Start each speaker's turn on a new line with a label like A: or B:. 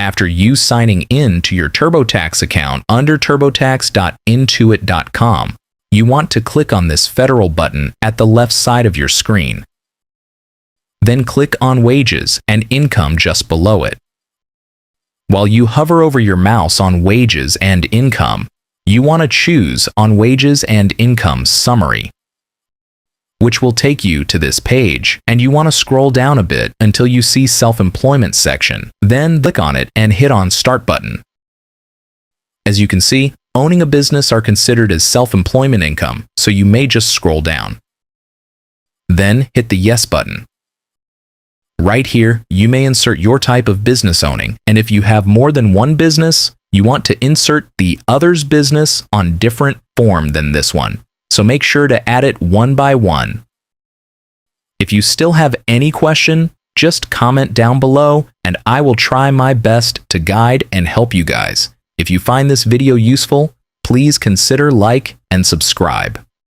A: After you signing in to your TurboTax account under turbotax.intuit.com, you want to click on this Federal button at the left side of your screen. Then click on Wages and Income just below it. While you hover over your mouse on Wages and Income, you want to choose on Wages and Income Summary, which will take you to this page, and you want to scroll down a bit until you see Self-Employment section. Then click on it and hit on Start button. As you can see, owning a business are considered as self-employment income, so you may just scroll down. Then hit the Yes button. Right here, you may insert your type of business owning, and if you have more than one business, you want to insert the other's business on different form than this one, so make sure to add it one by one. If you still have any question, just comment down below and I will try my best to guide and help you guys. If you find this video useful, please consider like and subscribe.